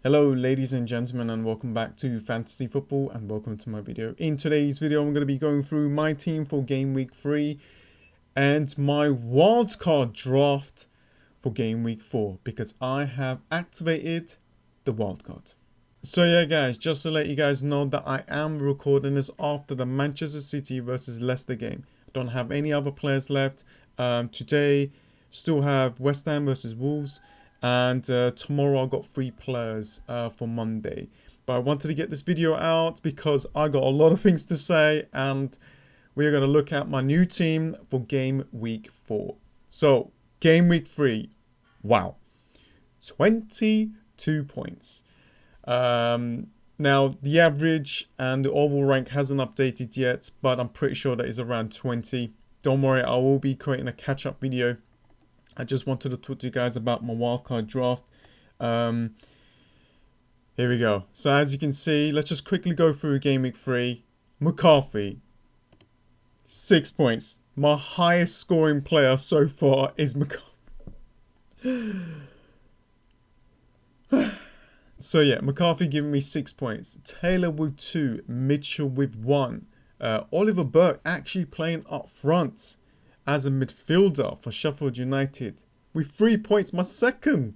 Hello ladies and gentlemen, and welcome back to Fantasy Football, and welcome to my video. In today's video I'm going to be going through my team for game week 3 and my wildcard draft for game week 4 because I have activated the wildcard. So yeah guys, just to let you guys know that I am recording this after the Manchester City versus Leicester game. I don't have any other players left. Today still have West Ham versus Wolves. And tomorrow I got 3 players for Monday. But I wanted to get this video out because I got a lot of things to say. And we're going to look at my new team for game week 4. So, game week 3. Wow. 22 points. Now, the average and the overall rank hasn't updated yet. But I'm pretty sure that is around 20. Don't worry, I will be creating a catch-up video. I just wanted to talk to you guys about my wildcard draft. Here we go. So as you can see, let's just quickly go through game week 3. McCarthy, 6 points. My highest scoring player so far is McCarthy. So yeah, McCarthy giving me 6 points. Taylor with 2. Mitchell with 1. Oliver Burke actually playing up front as a midfielder for Sheffield United with 3 points, my second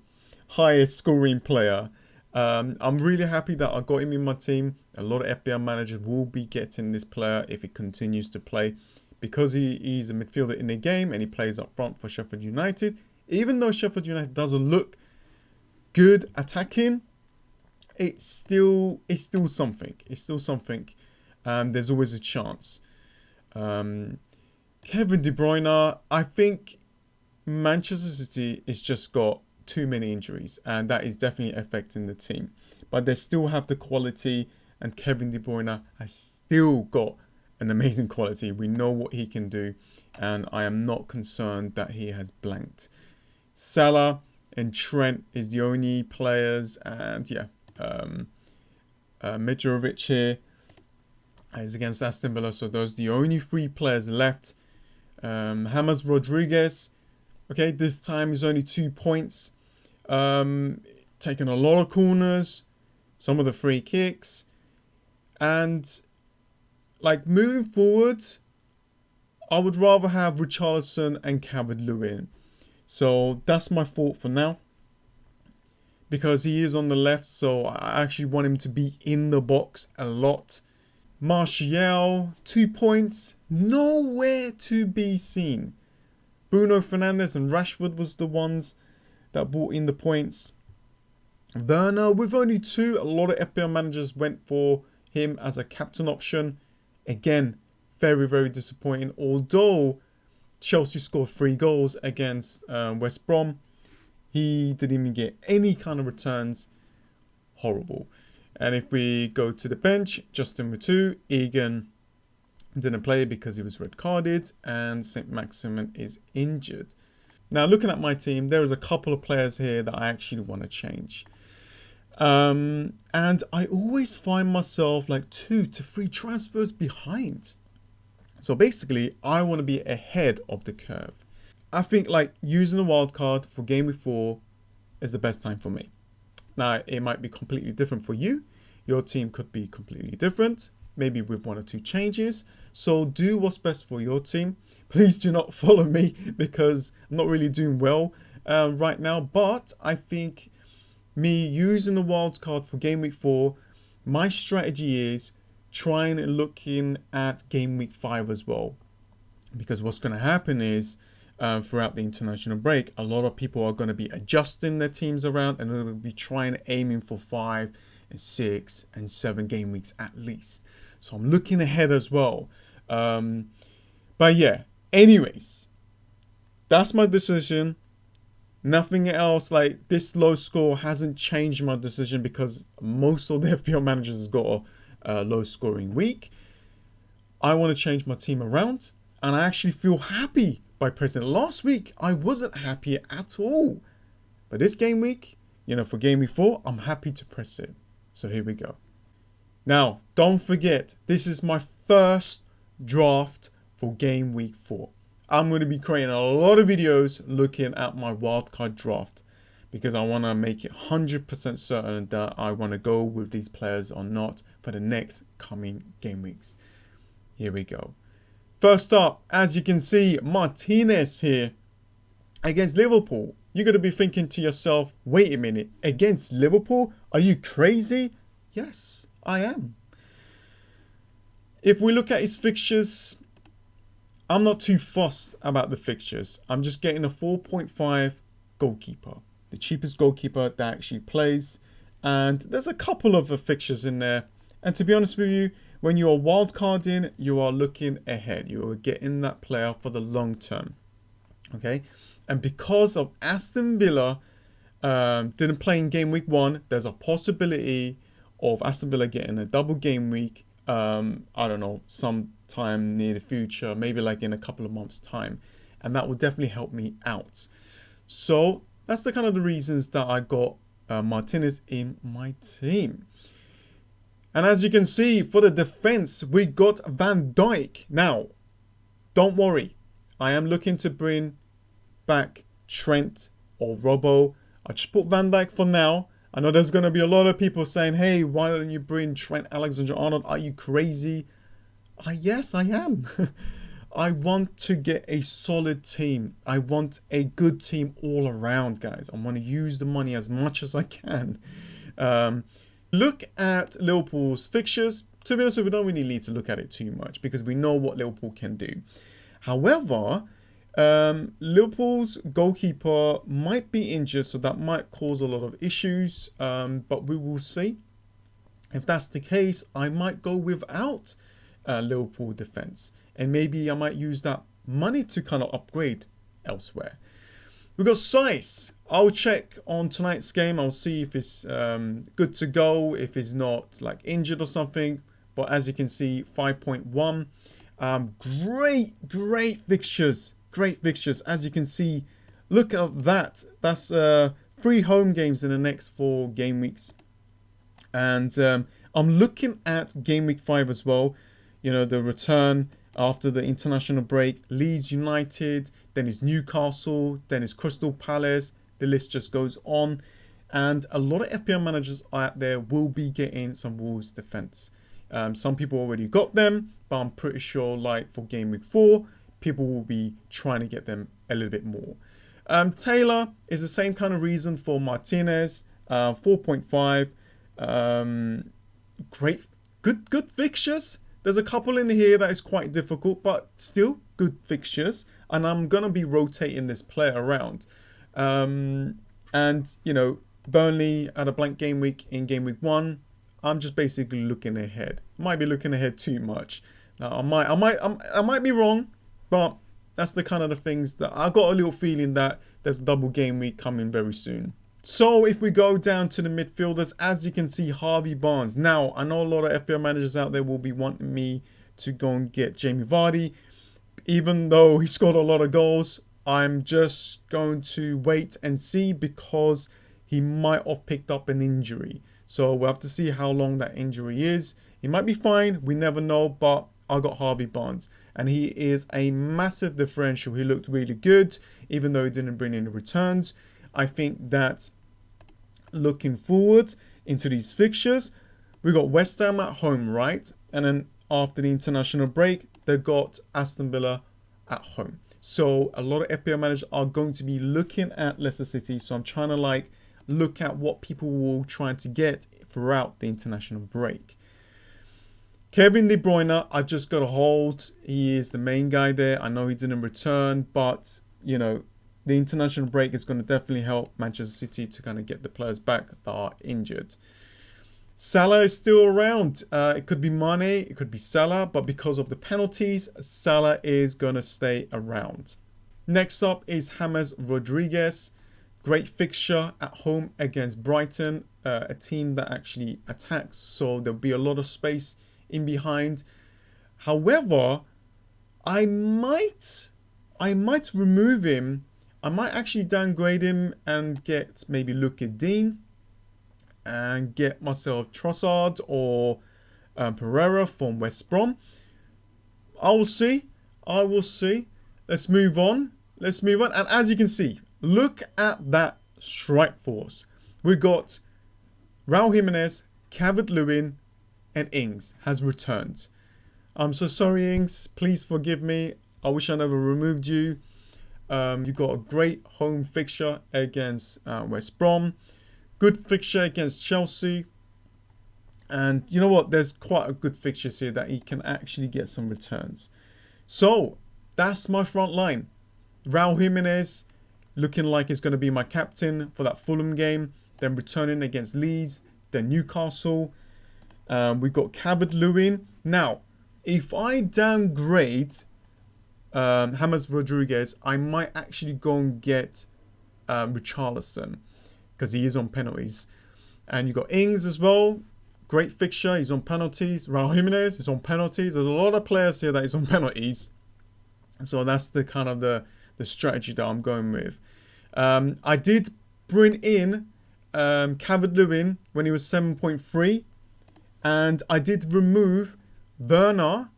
highest scoring player. I'm really happy that I got him in my team. A lot of FPL managers will be getting this player if he continues to play because he's a midfielder in the game and he plays up front for Sheffield United. Even though Sheffield United doesn't look good attacking, it's still something. It's still something. There's always a chance. Kevin De Bruyne, I think Manchester City has just got too many injuries and that is definitely affecting the team. But they still have the quality and Kevin De Bruyne has still got an amazing quality. We know what he can do and I am not concerned that he has blanked. Salah and Trent is the only players, and yeah, Mitrovic here is against Aston Villa, so those are the only 3 players left. James Rodriguez, okay, this time is only 2 points. Taking a lot of corners, some of the free kicks, and like moving forward, I would rather have Richarlison and Calvert-Lewin. So that's my thought for now, because he is on the left, so I actually want him to be in the box a lot. Martial, 2 points, nowhere to be seen. Bruno Fernandes and Rashford was the ones that brought in the points. Werner with only 2. A lot of FPL managers went for him as a captain option. Again, very, very disappointing. Although Chelsea scored 3 goals against West Brom, he didn't even get any kind of returns. Horrible. And if we go to the bench, Justin with 2, Egan didn't play because he was red carded, and St. Maximin is injured. Now looking at my team, there is a couple of players here that I actually want to change. And I always find myself like 2 to 3 transfers behind. So basically, I want to be ahead of the curve. I think like using the wildcard for game week 4 is the best time for me. Now, it might be completely different for you. Your team could be completely different, maybe with 1 or 2 changes. So do what's best for your team. Please do not follow me because I'm not really doing well right now. But I think me using the wildcard for game week 4, my strategy is trying and looking at game week 5 as well. Because what's going to happen is throughout the international break, a lot of people are going to be adjusting their teams around and they're going to be aiming for 5 and 6 and 7 game weeks at least. So I'm looking ahead as well. But yeah, anyways, that's my decision. Nothing else, like this low score hasn't changed my decision because most of the FPL managers has got a low scoring week. I want to change my team around and I actually feel happy by pressing it. Last week, I wasn't happy at all. But this game week, for game week 4, I'm happy to press it. So here we go. Now, don't forget, this is my first draft for game week 4. I'm going to be creating a lot of videos looking at my wildcard draft because I want to make it 100% certain that I want to go with these players or not for the next coming game weeks. Here we go. First up, as you can see, Martinez here against Liverpool. You're going to be thinking to yourself, wait a minute, against Liverpool? Are you crazy? Yes, I am. If we look at his fixtures, I'm not too fussed about the fixtures. I'm just getting a 4.5 goalkeeper, the cheapest goalkeeper that actually plays. And there's a couple of fixtures in there. And to be honest with you, when you are wildcarding, you are looking ahead. You are getting that player for the long term. Okay? And because of Aston Villa didn't play in game week 1, there's a possibility of Aston Villa getting a double game week. I don't know, sometime near the future, maybe like in a couple of months' time. And that will definitely help me out. So that's the kind of the reasons that I got Martinez in my team. And as you can see, for the defense, we got Van Dijk. Now, don't worry. I am looking to bring back Trent or Robbo. I just put Van Dijk for now. I know there's going to be a lot of people saying, hey, why don't you bring Trent Alexander-Arnold? Are you crazy? Yes, I am. I want to get a solid team. I want a good team all around, guys. I want to use the money as much as I can. Look at Liverpool's fixtures. To be honest, we don't really need to look at it too much because we know what Liverpool can do. However, Liverpool's goalkeeper might be injured, so that might cause a lot of issues. But we will see. If that's the case, I might go without Liverpool defense, and maybe I might use that money to kind of upgrade elsewhere. We've got Sice. I'll check on tonight's game. I'll see if it's good to go, if he's not like injured or something. But as you can see, 5.1. Great fixtures. Great fixtures. As you can see, look at that. That's 3 home games in the next 4 game weeks. And I'm looking at game week 5 as well. You know, the return after the international break. Leeds United, then it's Newcastle, then it's Crystal Palace. The list just goes on. And a lot of FPL managers out there will be getting some Wolves defense. Some people already got them, but I'm pretty sure like for game week 4, people will be trying to get them a little bit more. Taylor is the same kind of reason for Martinez, 4.5. Good fixtures. There's a couple in here that is quite difficult, but still good fixtures. And I'm going to be rotating this player around. And, you know, Burnley at a blank game week in game week 1. I'm just basically looking ahead. Might be looking ahead too much. Now, I might be wrong, but that's the kind of the things that I got a little feeling that there's a double game week coming very soon. So if we go down to the midfielders, as you can see, Harvey Barnes. Now, I know a lot of FPL managers out there will be wanting me to go and get Jamie Vardy. Even though he scored a lot of goals, I'm just going to wait and see because he might have picked up an injury. So we'll have to see how long that injury is. He might be fine. We never know, but I got Harvey Barnes. And he is a massive differential. He looked really good, even though he didn't bring in the returns. I think that looking forward into these fixtures, we got West Ham at home, right? And then after the international break, they got Aston Villa at home. So a lot of FPL managers are going to be looking at Leicester City. So I'm trying to like look at what people will try to get throughout the international break. Kevin De Bruyne, I just got to hold. He is the main guy there. I know he didn't return, but you know, the international break is going to definitely help Manchester City to kind of get the players back that are injured. Salah is still around. It could be Mane, it could be Salah, but because of the penalties, Salah is going to stay around. Next up is James Rodriguez. Great fixture at home against Brighton, a team that actually attacks, so there'll be a lot of space in behind. However, I might remove him. I might actually downgrade him and get maybe Luka Dean and get myself Trossard or Pereira from West Brom. I will see. Let's move on. And as you can see, look at that strike force. We got Raul Jimenez, Calvert-Lewin, and Ings has returned. I'm so sorry, Ings. Please forgive me. I wish I never removed you. You got a great home fixture against West Brom. Good fixture against Chelsea. And you know what? There's quite a good fixtures here that he can actually get some returns. So that's my front line. Raul Jimenez looking like it's going to be my captain for that Fulham game. Then returning against Leeds. Then Newcastle. We've got Calvert-Lewin. Now, if I downgrade James Rodriguez, I might actually go and get Richarlison because he is on penalties. And you got Ings as well. Great fixture. He's on penalties. Raul Jimenez is on penalties. There's a lot of players here that is on penalties. So that's the kind of the strategy that I'm going with. I did bring in Calvert-Lewin when he was 7.3. And I did remove Werner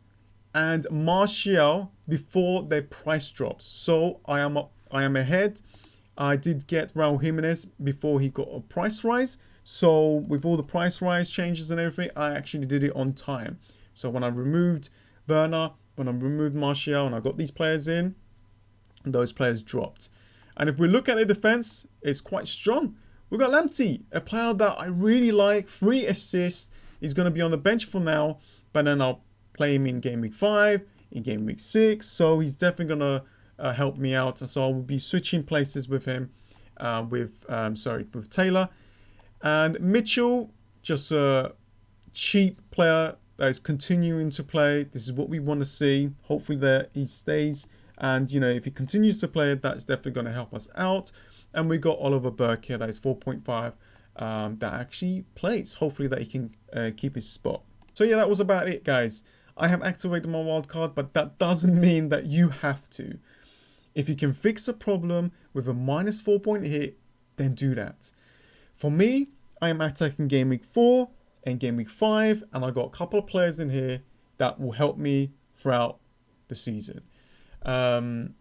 and Martial before their price drops. So I am ahead. I did get Raul Jimenez before he got a price rise. So with all the price rise changes and everything, I actually did it on time. So when I removed Werner, when I removed Martial, and I got these players in, those players dropped. And if we look at the defense, it's quite strong. We've got Lamptey, a player that I really like, 3 assists. He's going to be on the bench for now, but then I'll play him in Game Week 5, in Game Week 6. So he's definitely going to help me out. So I will be switching places with him, with Taylor. And Mitchell, just a cheap player that is continuing to play. This is what we want to see. Hopefully that he stays. And, you know, if he continues to play, that's definitely going to help us out. And we got Oliver Burke here, that is 4.5, that actually plays. Hopefully that he can keep his spot. So yeah, that was about it, guys. I have activated my wildcard, but that doesn't mean that you have to. If you can fix a problem with a -4 point hit, then do that. For me, I am attacking Game Week 4 and Game Week 5, and I got a couple of players in here that will help me throughout the season. And,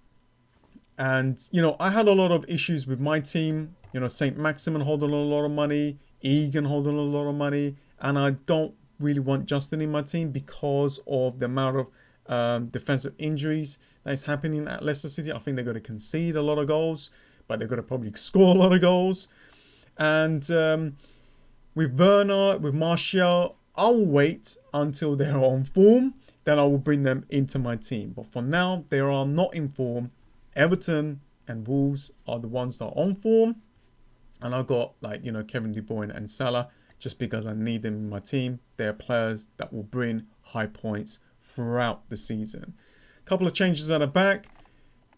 you know, I had a lot of issues with my team. You know, St. Maximin holding a lot of money, Egan holding a lot of money, and I don't really want Justin in my team because of the amount of defensive injuries that is happening at Leicester City. I think they're going to concede a lot of goals, but they're going to probably score a lot of goals. And with Werner, with Martial, I'll wait until they're on form. Then I will bring them into my team. But for now, they are not in form. Everton and Wolves are the ones that are on form. And I got, like, you know, Kevin De Bruyne and Salah just because I need them in my team. They're players that will bring high points throughout the season. A couple of changes at the back.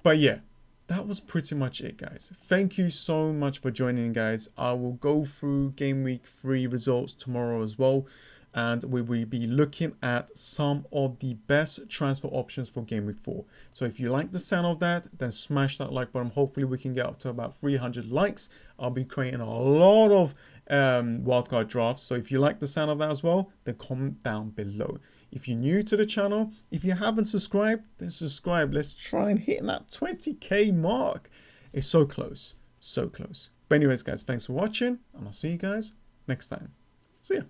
But yeah. That was pretty much it, guys. Thank you so much for joining, guys. I will go through Game Week 3 results tomorrow as well. And we will be looking at some of the best transfer options for Game Week 4. So if you like the sound of that, then smash that like button. Hopefully we can get up to about 300 likes. I'll be creating a lot of wildcard drafts. So if you like the sound of that as well, then comment down below. If you're new to the channel, if you haven't subscribed, then subscribe. Let's try and hit that 20k mark. It's so close, so close. But anyways, guys, thanks for watching, and I'll see you guys next time. See ya.